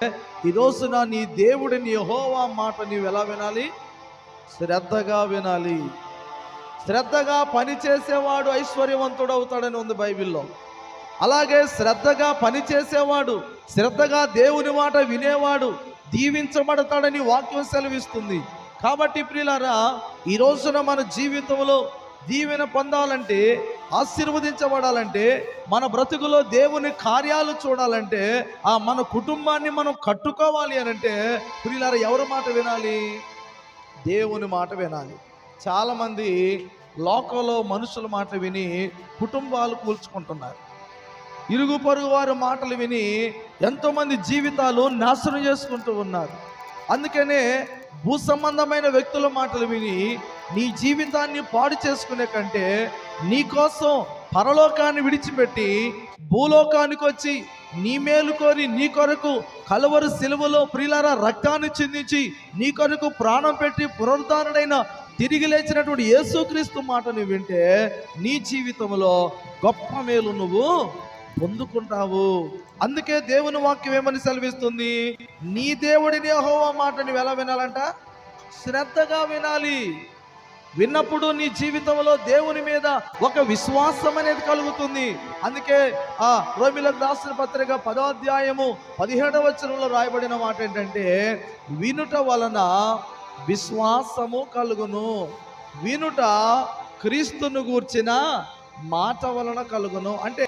ఈ రోజున నీ దేవుడిని యెహోవా మాట నీవు ఎలా వినాలి? శ్రద్ధగా వినాలి. శ్రద్ధగా పని చేసేవాడు ఐశ్వర్యవంతుడు అవుతాడని ఉంది బైబిల్లో. అలాగే శ్రద్ధగా పని చేసేవాడు, శ్రద్ధగా దేవుని మాట వినేవాడు దీవించబడతాడని వాక్యం సెలవిస్తుంది. కాబట్టి ప్రియులారా, ఈ రోజున మన జీవితంలో దీవెన పొందాలంటే, ఆశీర్వదించబడాలంటే, మన బ్రతుకులో దేవుని కార్యాలు చూడాలంటే, మన కుటుంబాన్ని మనం కట్టుకోవాలి అని అంటే ప్రియులారా ఎవరి మాట వినాలి? దేవుని మాట వినాలి. చాలామంది లోకంలో మనుషుల మాట విని కుటుంబాలు కూల్చుకుంటున్నారు. ఇరుగు పొరుగు వారి మాటలు విని ఎంతోమంది జీవితాలు నాశనం చేసుకుంటూ ఉన్నారు. అందుకనే భూ సంబంధమైన వ్యక్తుల మాటలు విని నీ జీవితాన్ని పాడు చేసుకునే కంటే నీ కోసం పరలోకాన్ని విడిచిపెట్టి భూలోకానికి వచ్చి నీ మేలు కోరి నీ కొరకు కలువరి సిలువలో ప్రియులారా రక్తాన్ని చిందించి నీ కొరకు ప్రాణం పెట్టి పునరుద్ధరణైన తిరిగి లేచినటువంటి యేసుక్రీస్తు మాటను వింటే నీ జీవితంలో గొప్ప మేలు నువ్వు పొందుకుంటావు. అందుకే దేవుని వాక్యం ఏమని సెలవిస్తుంది? నీ దేవుడిని యెహోవా మాట నువ్వు ఎలా వినాలంట? శ్రద్ధగా వినాలి. విన్నప్పుడు నీ జీవితంలో దేవుని మీద ఒక విశ్వాసం అనేది కలుగుతుంది. అందుకే రోమీయులకు రాసిన పత్రిక 10వ అధ్యాయము 17వ వచనంలో రాయబడిన మాట ఏంటంటే, వినుట వలన విశ్వాసము కలుగును, వినుట క్రీస్తును గూర్చిన మాట వలన కలుగును. అంటే